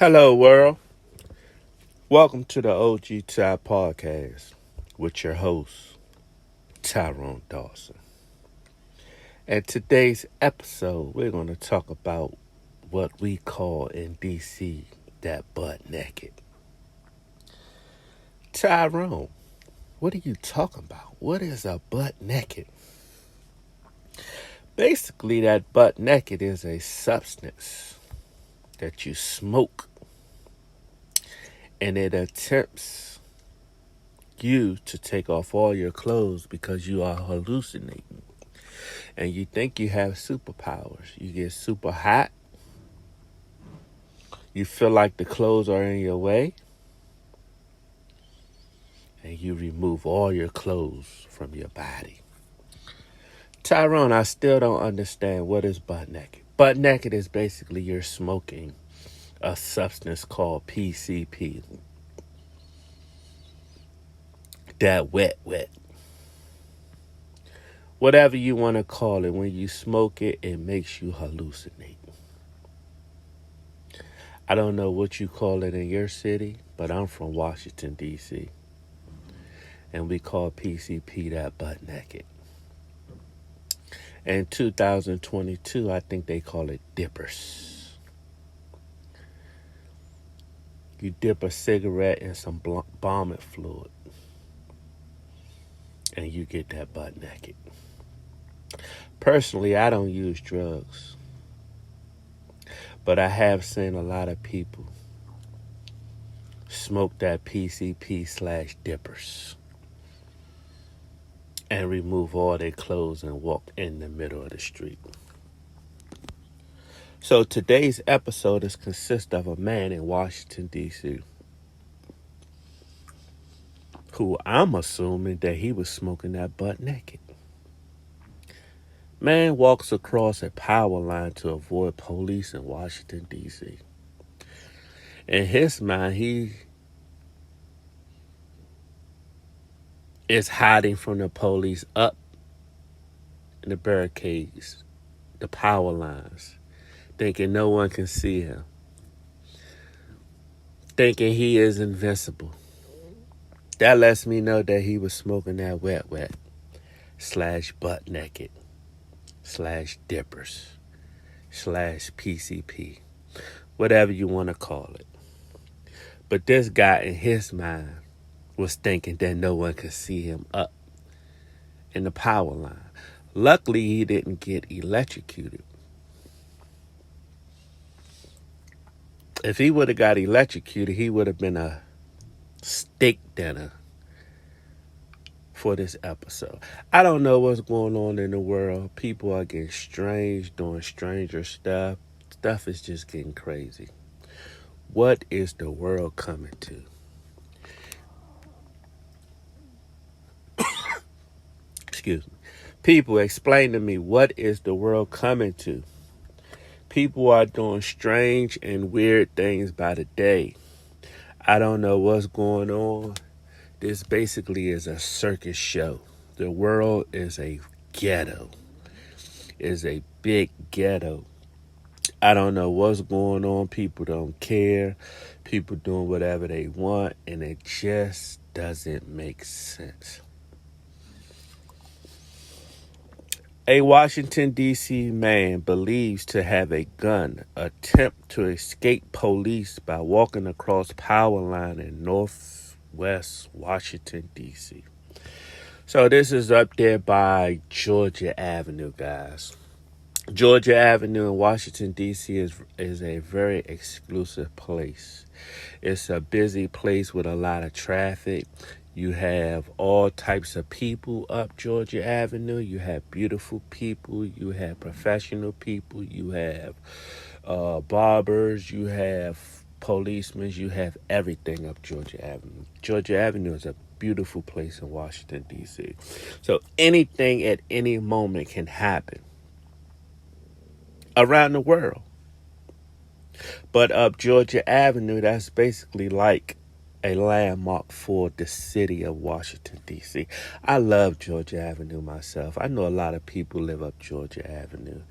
Hello, world. Welcome to the OG Ty Podcast with your host, Tyrone Dawson. And today's episode, we're going to talk about what we call in DC that butt naked. Tyrone, what are you talking about? What is a butt naked? Basically, that butt naked is a substance that you smoke, and it attempts you to take off all your clothes because you are hallucinating. And you think you have superpowers. You get super hot. You feel like the clothes are in your way. And you remove all your clothes from your body. Tyrone, I still don't understand what is butt naked. Butt naked is basically you're smoking a substance called PCP. That wet. Whatever you want to call it, when you smoke it, it makes you hallucinate. I don't know what you call it in your city, but I'm from Washington, D.C. And we call PCP that butt naked. In 2022, I think they call it dippers. You dip a cigarette in some vomit fluid, and you get that butt naked. Personally, I don't use drugs, but I have seen a lot of people smoke that PCP/dippers and remove all their clothes and walk in the middle of the street. So today's episode consists of a man in Washington, D.C. who I'm assuming that he was smoking that butt naked. Man walks across a power line to avoid police in Washington, D.C. In his mind, he is hiding from the police up in the barricades, the power lines, thinking no one can see him, thinking he is invincible. That lets me know that he was smoking that wet /butt naked /dippers /PCP, whatever you want to call it. But this guy in his mind was thinking that no one could see him up in the power line. Luckily, he didn't get electrocuted. If he would have got electrocuted, he would have been a steak dinner for this episode. I don't know what's going on in the world. People are getting strange, doing stranger stuff. Stuff is just getting crazy. What is the world coming to? Excuse me. People, explain to me, what is the world coming to? People are doing strange and weird things by the day. I don't know what's going on. This basically is a circus show. The world is a ghetto. Is a big ghetto. I don't know what's going on. People don't care. People doing whatever they want, and it just doesn't make sense. A Washington, D.C. man believes to have a gun attempt to escape police by walking across power line in northwest Washington, D.C. So this is up there by Georgia Avenue, guys. Georgia Avenue in Washington, D.C. is a very exclusive place. It's a busy place with a lot of traffic. You have all types of people up Georgia Avenue. You have beautiful people. You have professional people. You have barbers. You have policemen. You have everything up Georgia Avenue. Georgia Avenue is a beautiful place in Washington, D.C. So anything at any moment can happen around the world. But up Georgia Avenue, that's basically like a landmark for the city of Washington, D.C. I love Georgia Avenue myself. I know a lot of people live up Georgia Avenue.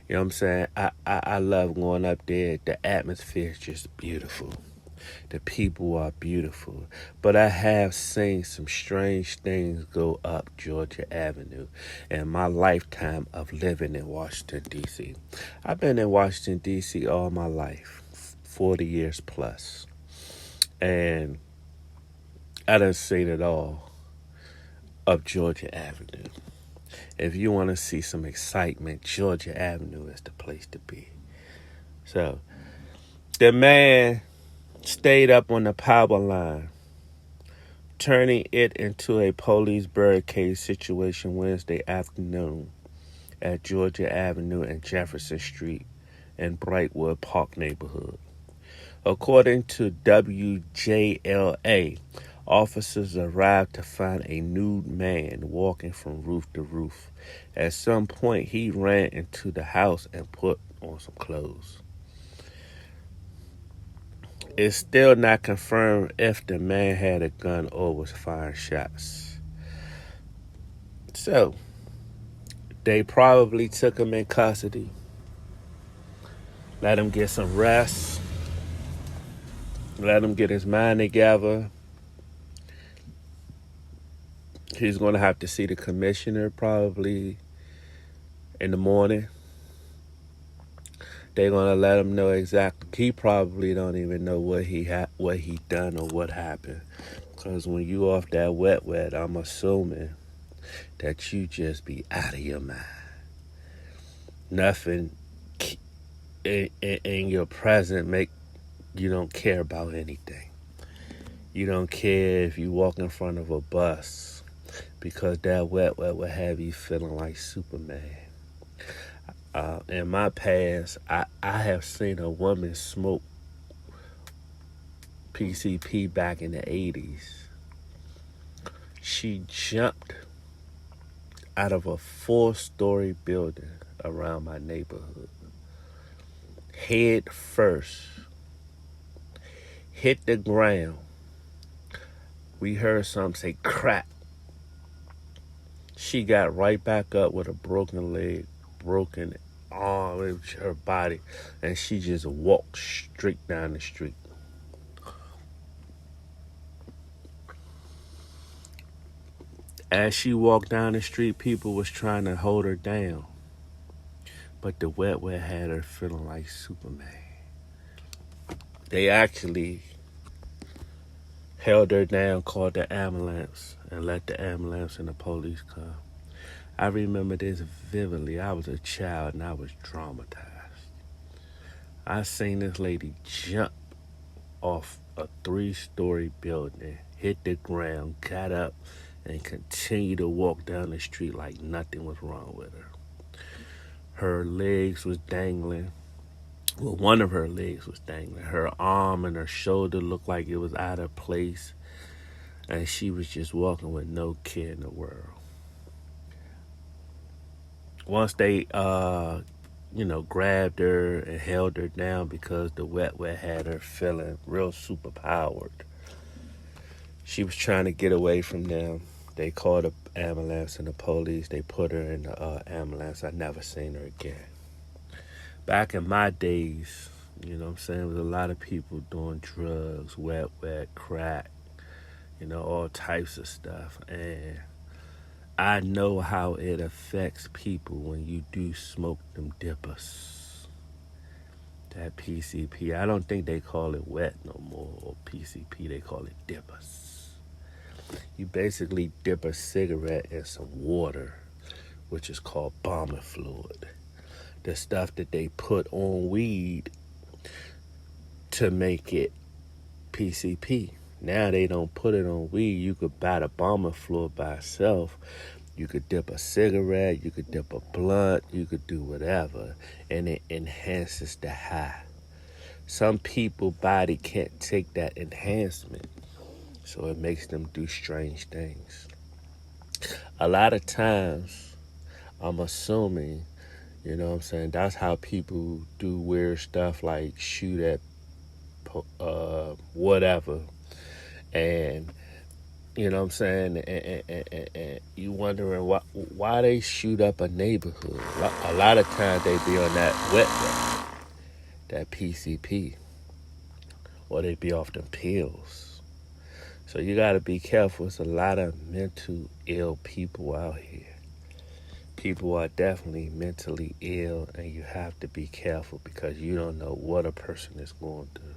You know what I'm saying? I love going up there. The atmosphere is just beautiful. The people are beautiful. But I have seen some strange things go up Georgia Avenue in my lifetime of living in Washington, D.C. I've been in Washington, D.C. all my life, 40 years plus. And I done seen it all up Georgia Avenue. If you want to see some excitement, Georgia Avenue is the place to be. So, the man stayed up on the power line, turning it into a police barricade situation Wednesday afternoon at Georgia Avenue and Jefferson Street in Brightwood Park neighborhood. According to WJLA, officers arrived to find a nude man walking from roof to roof. At some point, he ran into the house and put on some clothes. It's still not confirmed if the man had a gun or was firing shots. So, they probably took him in custody, let him get some rest, let him get his mind together. He's going to have to see the commissioner probably in the morning. They're going to let him know exactly. He probably don't even know what he done or what happened. Because when you off that wet, I'm assuming that you just be out of your mind. Nothing in your present make you don't care about anything. You don't care if you walk in front of a bus because that wet will have you feeling like Superman. In my past, I have seen a woman smoke PCP back in the 80s. She jumped out of a 4-story building around my neighborhood. Head first. Hit the ground. We heard something say crack. She got right back up with a broken leg, broken arm, her body, and she just walked straight down the street. As she walked down the street, people was trying to hold her down. But the wet had her feeling like Superman. They actually held her down, called the ambulance, and let the ambulance and the police come. I remember this vividly. I was a child and I was traumatized. I seen this lady jump off a 3-story building, hit the ground, got up, and continued to walk down the street like nothing was wrong with her. Her legs was dangling. Well, one of her legs was dangling. Her arm and her shoulder looked like it was out of place. And she was just walking with no care in the world. Once they, grabbed her and held her down because the wet had her feeling real superpowered. She was trying to get away from them. They called the ambulance and the police. They put her in the ambulance. I never seen her again. Back in my days, you know what I'm saying, there was a lot of people doing drugs, wet, crack, all types of stuff. And I know how it affects people when you do smoke them dippers. That PCP, I don't think they call it wet no more, or PCP, they call it dippers. You basically dip a cigarette in some water, which is called bomber fluid. The stuff that they put on weed to make it PCP. Now they don't put it on weed. You could buy the bomber fluid by itself. You could dip a cigarette, you could dip a blunt, you could do whatever, and it enhances the high. Some people's body can't take that enhancement, so it makes them do strange things. A lot of times, I'm assuming, that's how people do weird stuff like shoot at whatever, And you know what I'm saying? And you wondering why they shoot up a neighborhood. A lot of times they be on that wet road, that PCP, or they be off them pills. So you got to be careful. It's a lot of mental ill people out here. People are definitely mentally ill, and you have to be careful because you don't know what a person is going through.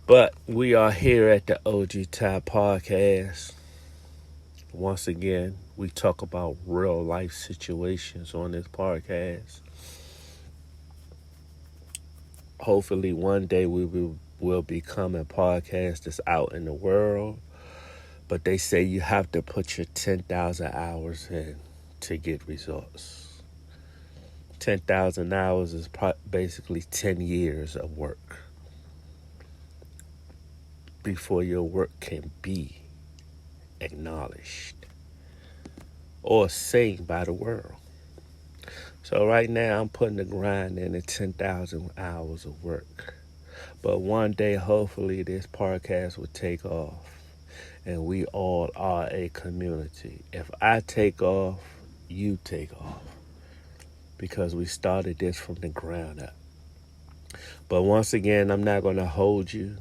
But we are here at the OG Type Podcast. Once again, we talk about real life situations on this podcast. Hopefully, one day we will become a podcast that's out in the world. But they say you have to put your 10,000 hours in to get results. 10,000 hours is basically 10 years of work before your work can be acknowledged or seen by the world. So right now I'm putting the grind in at 10,000 hours of work. But one day, hopefully, this podcast will take off and we all are a community. If I take off, you take off because we started this from the ground up. But once again, I'm not going to hold you.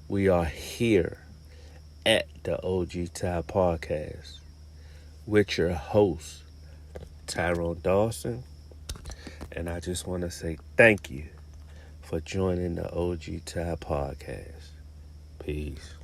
We are here at the OG Ty Podcast with your host, Tyrone Dawson. And I just want to say thank you for joining the OG Ty Podcast. Peace.